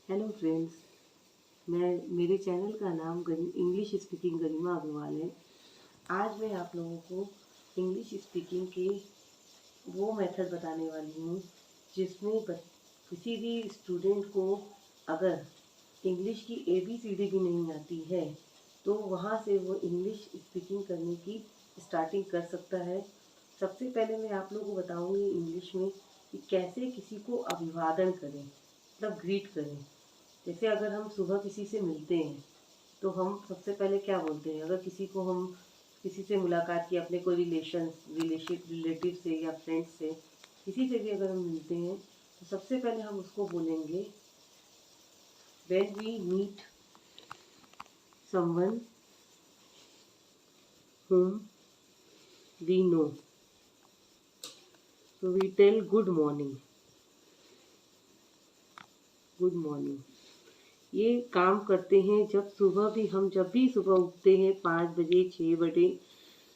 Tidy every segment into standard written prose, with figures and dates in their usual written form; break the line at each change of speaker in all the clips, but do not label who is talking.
Hello friends, मेरे channel का नाम इंग्लिश स्पीकिंग गरिमा अग्रवाल है। आज मैं आप लोगों को इंग्लिश स्पीकिंग के वो मेथड बताने वाली हूँ जिसमें किसी भी स्टूडेंट को अगर इंग्लिश की ABCD भी नहीं आती है तो वहाँ से वो इंग्लिश स्पीकिंग करने की स्टार्टिंग कर सकता है। सबसे पहले मैं आप लोगों को बताऊँगी इंग्लिश में कि कैसे किसी को अभिवादन करें, मतलब ग्रीट करें। जैसे अगर हम सुबह किसी से मिलते हैं तो हम सबसे पहले क्या बोलते हैं। अगर किसी से मुलाकात की, अपने कोई रिलेटिव से या फ्रेंड से, किसी से भी अगर हम मिलते हैं तो सबसे पहले हम उसको बोलेंगे when we meet someone whom we know, so we tell good morning। ये काम करते हैं जब भी सुबह उठते हैं 5 बजे 6 बजे,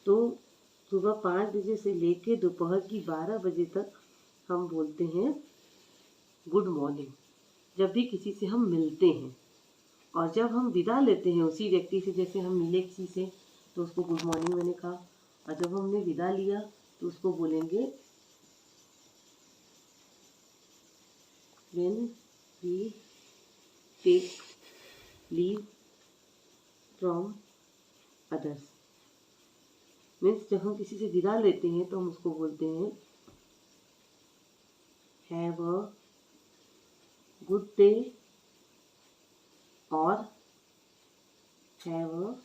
तो सुबह 5 बजे से लेके दोपहर की 12 बजे तक हम बोलते हैं गुड मॉर्निंग जब भी किसी से हम मिलते हैं। और जब हम विदा लेते हैं उसी व्यक्ति से, जैसे हम मिले किसी से तो उसको गुड मॉर्निंग मैंने कहा, और जब हमने विदा लिया तो उसको बोलेंगे when we take leave from others. Means जब हम किसी से विदा लेते हैं तो हम उसको बोलते हैं हैव अ गुड डे और हैव अ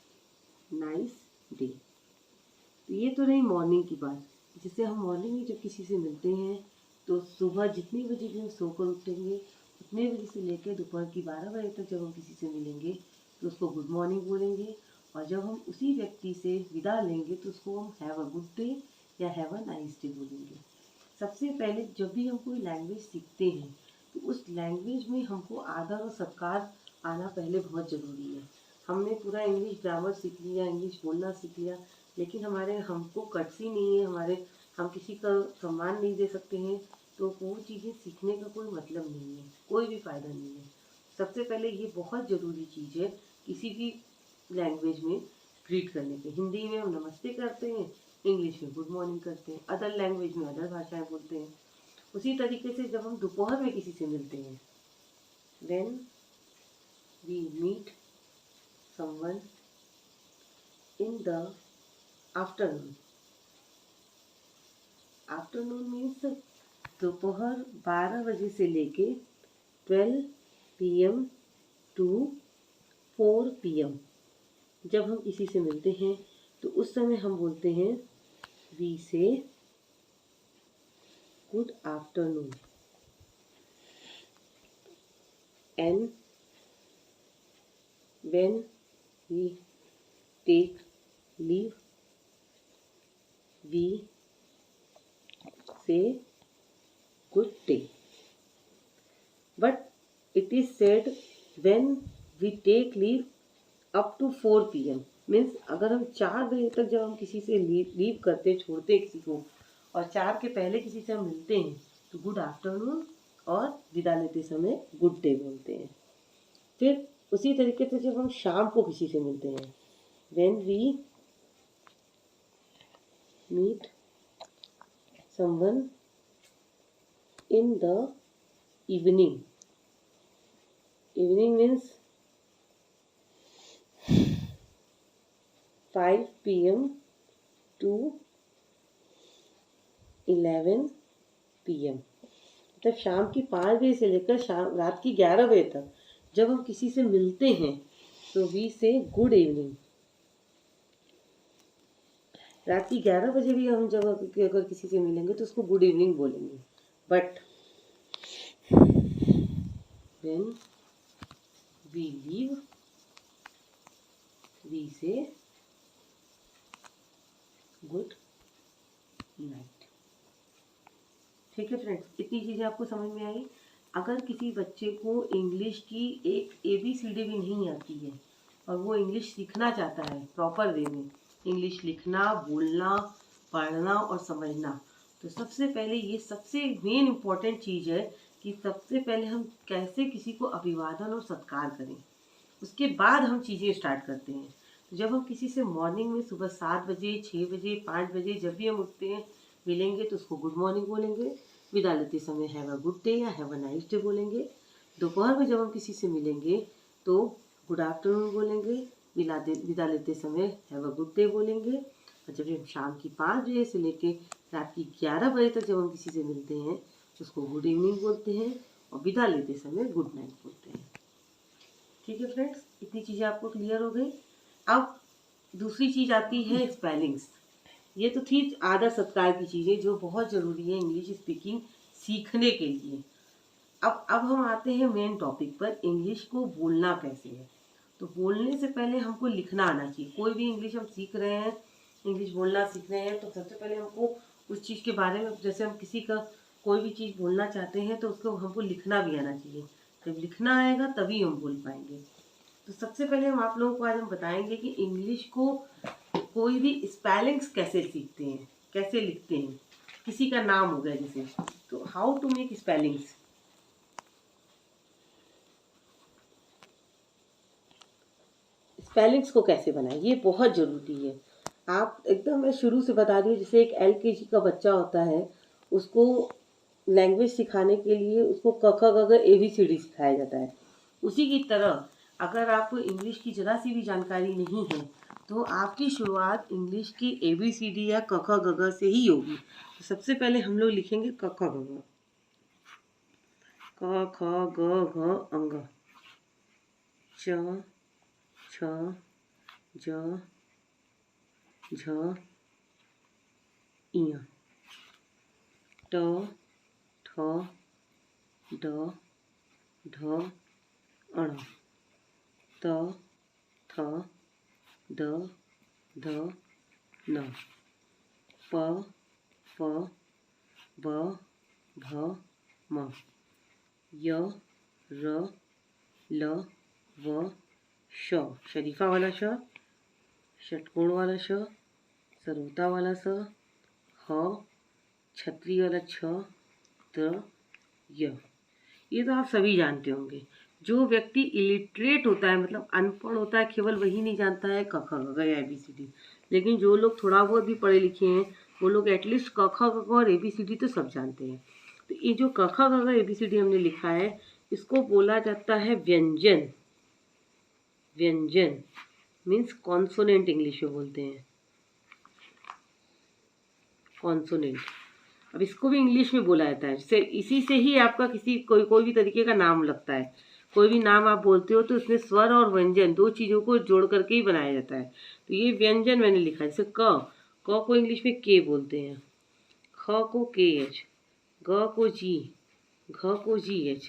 नाइस डे। तो ये तो रही मॉर्निंग की बात। जिससे हम मॉर्निंग में जब किसी से मिलते हैं तो सुबह जितनी बजे भी हम सोकर उठेंगे उतने बजे से लेकर दोपहर की 12 बजे तक जब हम किसी से मिलेंगे तो उसको गुड मॉर्निंग बोलेंगे। और जब हम उसी व्यक्ति से विदा लेंगे तो उसको हम हैव अ गुड डे या हैव अ नाइस डे बोलेंगे। सबसे पहले जब भी हम कोई लैंग्वेज सीखते हैं तो उस लैंग्वेज में हमको आदर और सत्कार आना पहले बहुत ज़रूरी है। हमने पूरा इंग्लिश ग्रामर सीख लिया, इंग्लिश बोलना सीख लिया, लेकिन हमको कट्स ही नहीं है, हम किसी का सम्मान नहीं दे सकते हैं, तो वो चीज़ें सीखने का कोई मतलब नहीं है, कोई भी फ़ायदा नहीं है। सबसे पहले ये बहुत ज़रूरी चीज़ है किसी भी लैंग्वेज में ग्रीट करने के। हिंदी में हम नमस्ते करते हैं, इंग्लिश में गुड मॉर्निंग करते हैं, अदर लैंग्वेज में अदर भाषाएं बोलते हैं। उसी तरीके से जब हम दोपहर में किसी से मिलते हैं, when we meet someone in the afternoon. Afternoon means दोपहर 12 बजे से लेके 12 PM टू 4 PM जब हम किसी से मिलते हैं तो उस समय हम बोलते हैं we say good afternoon. And when we take leave we say good day. But it is said when we take leave up to 4 PM। Means अगर हम 4 बजे तक जब हम किसी से लीव करते, छोड़ते किसी को, और 4 के पहले किसी से हम मिलते हैं तो गुड आफ्टरनून, और विदा लेते समय गुड डे बोलते हैं। फिर उसी तरीके से जब हम शाम को किसी से मिलते हैं, when we meet someone in the evening. Evening means 5 PM to 11 PM, मतलब शाम की 5 बजे से लेकर रात की 11 बजे तक जब हम किसी से मिलते हैं तो वी से गुड इवनिंग। रात की 11 बजे भी हम जब अगर किसी से मिलेंगे तो उसको गुड इवनिंग बोलेंगे। But when we leave we say good night. ठीक है फ्रेंड्स, इतनी चीज़ें आपको समझ में आई। अगर किसी बच्चे को इंग्लिश की एक ABCD भी नहीं आती है और वो इंग्लिश सीखना चाहता है प्रॉपर वे में, इंग्लिश लिखना, बोलना, पढ़ना और समझना, तो सबसे पहले ये सबसे मेन इम्पॉर्टेंट चीज़ है कि सबसे पहले हम कैसे किसी को अभिवादन और सत्कार करें, उसके बाद हम चीज़ें स्टार्ट करते हैं। तो जब हम किसी से मॉर्निंग में सुबह 7 बजे, 6 बजे, 5 बजे जब भी हम उठते हैं मिलेंगे तो उसको गुड मॉर्निंग बोलेंगे। विदा लेते समय हैव अ गुड डे या हैव अ नाइस डे बोलेंगे। दोपहर में जब हम किसी से मिलेंगे तो गुड आफ्टरनून बोलेंगे। विदा लेते समय हैव अ गुड डे बोलेंगे। और जब हम शाम की 5 बजे से लेके रात की 11 बजे तक जब हम किसी से मिलते हैं तो उसको गुड इवनिंग बोलते हैं और विदा लेते समय गुड नाइट बोलते हैं। ठीक है फ्रेंड्स, इतनी चीज़ें आपको क्लियर हो गई। अब दूसरी चीज़ आती है स्पेलिंग्स। ये तो थी आदर सत्कार की चीज़ें जो बहुत ज़रूरी है इंग्लिश स्पीकिंग सीखने के लिए। अब हम आते हैं मेन टॉपिक पर, इंग्लिश को बोलना कैसे है। तो बोलने से पहले हमको लिखना आना चाहिए। कोई भी इंग्लिश हम सीख रहे हैं, इंग्लिश बोलना सीख रहे हैं, तो सबसे पहले हमको उस चीज़ के बारे में, जैसे हम किसी का कोई भी चीज़ बोलना चाहते हैं तो उसको हमको लिखना भी आना चाहिए। जब लिखना आएगा तभी हम बोल पाएंगे। तो सबसे पहले हम आप लोगों को आज हम बताएंगे कि इंग्लिश को कोई भी स्पेलिंग्स कैसे सीखते हैं, कैसे लिखते हैं। किसी का नाम हो गया जैसे, तो how to make spellings. Spellings को कैसे बनाएं, ये बहुत ज़रूरी है। आप एकदम, मैं शुरू से बता रही हूँ, जैसे एक LKG का बच्चा होता है, उसको लैंग्वेज सिखाने के लिए उसको क ख ग घ ABCD सिखाया जाता है। उसी की तरह अगर आपको इंग्लिश की ज़रा सी भी जानकारी नहीं है तो आपकी शुरुआत इंग्लिश की ABCD या क ख ग घ से ही होगी। तो सबसे पहले हम लोग लिखेंगे क ख ग घ। क ख ग घ अंग, च छ ज झ इया, ट ठ ड ढ अण, त थ द ध न, प फ ब भ म, य र ल व श, शरीफा वाला श, षटकोण वाला श, सरोता वाला स, ह, छतरी वाला छ, त, य। ये तो आप सभी जानते होंगे। जो व्यक्ति इलिटरेट होता है, मतलब अनपढ़ होता है, केवल वही नहीं जानता है क ख ग घ या ABCD। लेकिन जो लोग थोड़ा बहुत भी पढ़े लिखे हैं वो लोग एटलीस्ट क ख ग घ और ABCD तो सब जानते हैं। तो ये जो क ख ग घ ABCD हमने लिखा है, इसको बोला जाता है व्यंजन। व्यंजन मीन्स कॉन्सोनेंट इंग्लिश में बोलते हैं, कॉन्सोनेंट। अब इसको भी इंग्लिश में बोला जाता है, जैसे इसी से ही आपका कोई भी तरीके का नाम लगता है। कोई भी नाम आप बोलते हो तो उसमें स्वर और व्यंजन दो चीज़ों को जोड़ करके ही बनाया जाता है। तो ये व्यंजन मैंने लिखा है। जैसे क को इंग्लिश में के बोलते हैं, ख को KH, ग को G, घ को GH,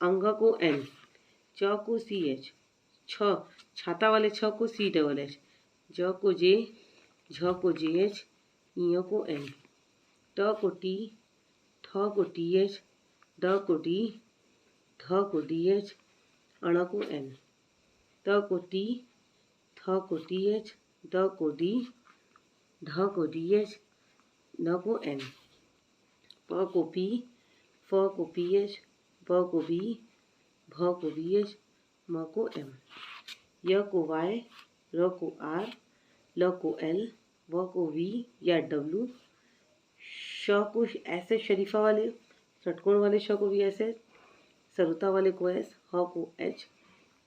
अंग को N, च को CH, छ छाता वाले छ को CHH, ज को J, झ को JH, इ को N, ट को T, ठ को TH, ड को D, ध को DH, अण को N, त को T, थ को TH, द को D, ध को DH, न को N, प को P, फ को PH, ब को B, भ को BH, म को M, य को Y, र को R, ल को L, व को V या W, श को ऐसे शरीफा वाले, षटकोण वाले श को भी ऐसे, सरुता वाले को S, ह को H,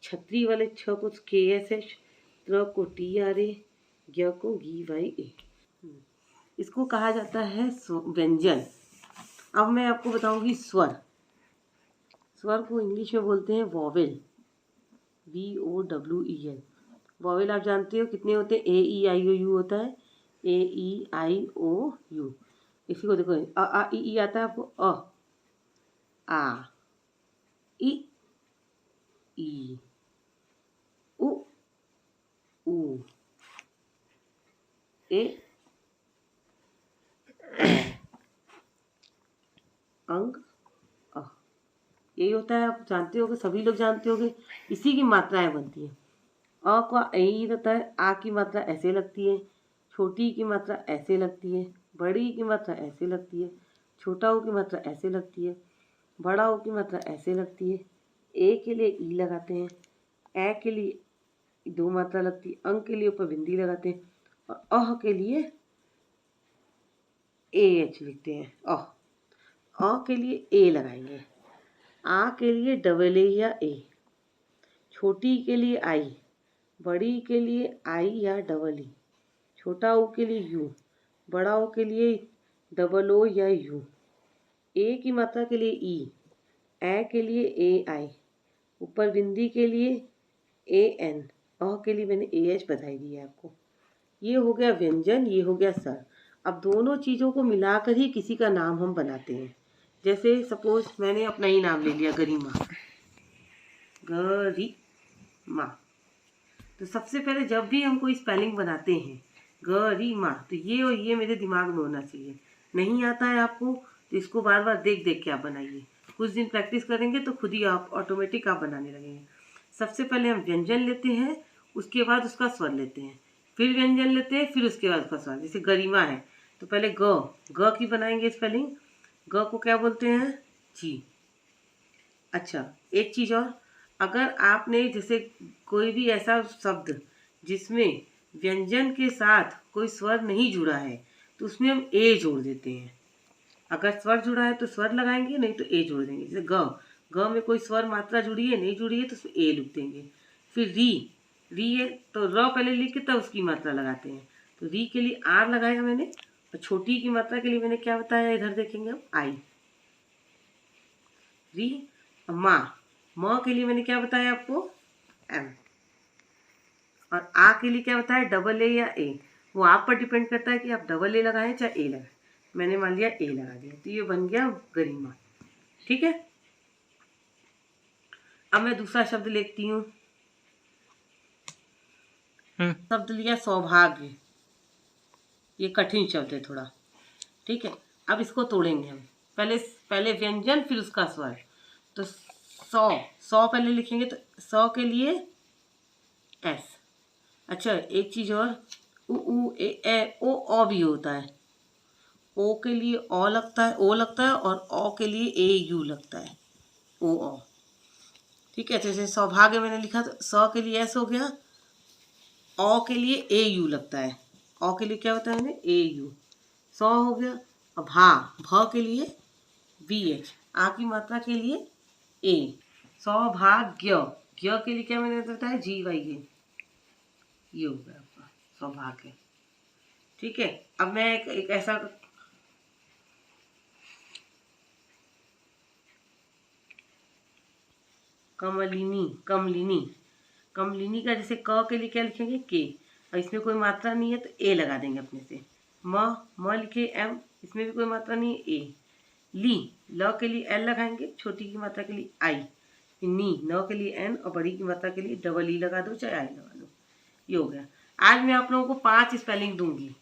छतरी वाले छ को KSH, त्र को TRA, य को GYA। इसको कहा जाता है व्यंजन। अब मैं आपको बताऊंगी स्वर। स्वर को इंग्लिश में बोलते हैं वॉवेल, VOWEL। वॉवेल आप जानते हो कितने होते हैं, AEIOU होता है, AEIOU। इसी को देखो, अ आ इ आता है आपको, अ आ इ ई उ ऊ ए अंग अ। यही होता है, आप जानते होगे, सभी लोग जानते होगे। इसी की मात्राएं बनती हैं। अ का ए रहता है, आ की मात्रा ऐसे लगती है, छोटी की मात्रा ऐसे लगती है, बड़ी की मात्रा ऐसे लगती है, छोटा ओ की मात्रा ऐसे लगती है। बड़ा ओ की मात्रा ऐसे लगती है, ए के लिए ई लगाते हैं, ए के लिए 2 मात्रा लगती है, अंक के लिए ऊपर बिंदी लगाते हैं और अह के लिए ए एच लिखते हैं। अ के लिए ए लगाएंगे, आ के लिए डबल ए या ए, छोटी के लिए आई, बड़ी के लिए आई या डबल ई, छोटा ओ के लिए यू, बड़ा ओ के लिए डबल ओ या यू, ए की मात्रा के लिए ई, ए के लिए ए आई, ऊपर बिंदी के लिए ए एन, अ के लिए मैंने ए एच बताई दी है आपको। ये हो गया व्यंजन, ये हो गया स्वर। अब दोनों चीज़ों को मिलाकर ही किसी का नाम हम बनाते हैं। जैसे सपोज मैंने अपना ही नाम ले लिया गरिमा, गरिमा। तो सबसे पहले जब भी हम कोई स्पेलिंग बनाते हैं गरिमा, तो ये और ये मेरे दिमाग में होना चाहिए। नहीं आता है आपको तो इसको बार बार देख देख के आप बनाइए। कुछ दिन प्रैक्टिस करेंगे तो खुद ही आप ऑटोमेटिक आप बनाने लगेंगे। सबसे पहले हम व्यंजन लेते हैं, उसके बाद उसका स्वर लेते हैं, फिर व्यंजन लेते हैं, फिर उसके बाद उसका स्वर। जैसे गरिमा है तो पहले ग की बनाएंगे स्पेलिंग। ग को क्या बोलते हैं? जी। अच्छा, एक चीज़ और, अगर आपने जैसे कोई भी ऐसा शब्द जिसमें व्यंजन के साथ कोई स्वर नहीं जुड़ा है तो उसमें हम ए जोड़ देते हैं। अगर स्वर जुड़ा है तो स्वर लगाएंगे, नहीं तो ए जोड़ देंगे। जैसे ग में कोई स्वर मात्रा जुड़ी है, नहीं जुड़ी है तो उसमें ए लिख देंगे। फिर री है तो र पहले लिख के तब उसकी मात्रा लगाते हैं। तो री के लिए आर लगाया मैंने, और छोटी की मात्रा के लिए मैंने क्या बताया, इधर देखेंगे हम आई। री माँ, म के लिए मैंने क्या बताया आपको, एम। और आ के लिए क्या बताया, डबल ए या ए। वो आप पर डिपेंड करता है कि आप डबल ए लगाएं चाहे ए लगाएं। मैंने मान लिया ए लगा दिया, तो ये बन गया गरिमा। ठीक है, अब मैं दूसरा शब्द लिखती हूँ। शब्द लिया सौभाग्य। ये कठिन शब्द है थोड़ा, ठीक है। अब इसको तोड़ेंगे हम, पहले व्यंजन फिर उसका स्वर। तो सौ पहले लिखेंगे, तो सौ के लिए एस। अच्छा, एक चीज और, उ ए ओ भी होता है। ओ के लिए ओ लगता है और ओ के लिए ए यू लगता है, ओ। ठीक है, जैसे सौभाग्य मैंने लिखा तो सौ के लिए एस हो गया, ओ के लिए ए यू लगता है, ओ के लिए क्या होता है मैंने ए यू, सौ हो गया। और भ के लिए बी एच, आ की मात्रा के लिए ए। सौभाग्य, ज्ञ के लिए क्या मैंने बताया, जी वाई ए। ये हो गया आपका सौभाग्य। ठीक है, अब मैं एक ऐसा कमलिनी का जैसे क के लिए क्या लिखेंगे, के। और इसमें कोई मात्रा नहीं है तो ए लगा देंगे अपने से। म लिखे एम, इसमें भी कोई मात्रा नहीं है, ए। ल के लिए एल लगाएंगे, छोटी की मात्रा के लिए आई। न के लिए एन, और बड़ी की मात्रा के लिए डबल ई लगा दो चाहे आई लगा दो। ये हो गया। आज मैं आप लोगों को 5 स्पेलिंग दूंगी,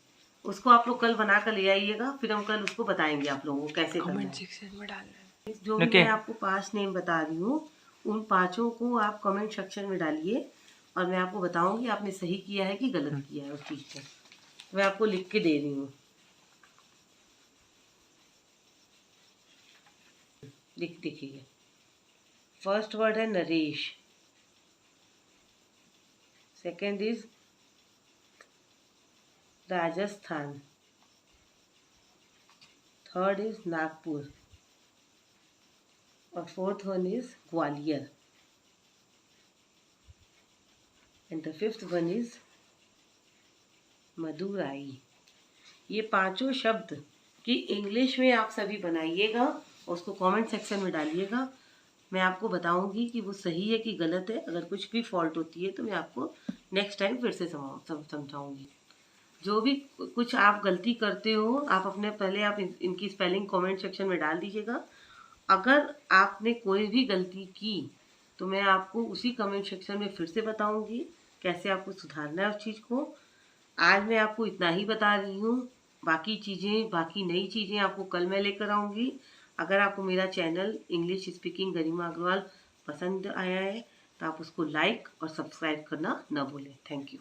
उसको आप लोग कल बना कर ले आइएगा, फिर हम कल उसको बताएंगे आप लोगों को कैसे करना है। कमेंट सेक्शन में डालना है। जो भी मैं आपको 5 नेम बता रही हूँ, उन 5 को आप कमेंट सेक्शन में डालिए और मैं आपको बताऊंगी आपने सही किया है कि गलत किया है उस चीज़ को। मैं आपको लिख के दे रही हूँ, देखिए। फर्स्ट वर्ड है Naresh, second is Rajasthan, third is Nagpur, और fourth one is Gwalior, and the fifth one is Madurai. ये 5 शब्द की इंग्लिश में आप सभी बनाइएगा और उसको कमेंट सेक्शन में डालिएगा। मैं आपको बताऊंगी कि वो सही है कि गलत है। अगर कुछ भी फॉल्ट होती है तो मैं आपको नेक्स्ट टाइम फिर से समझाऊंगी। जो भी कुछ आप गलती करते हो, आप अपने पहले आप इनकी स्पेलिंग कमेंट सेक्शन में डाल दीजिएगा। अगर आपने कोई भी गलती की तो मैं आपको उसी कमेंट सेक्शन में फिर से बताऊंगी कैसे आपको सुधारना है उस चीज़ को। आज मैं आपको इतना ही बता रही हूँ, बाकी नई चीज़ें आपको कल मैं लेकर आऊँगी। अगर आपको मेरा चैनल इंग्लिश स्पीकिंग गरिमा अग्रवाल पसंद आया है तो आप उसको लाइक और सब्सक्राइब करना न भूलें। Thank you.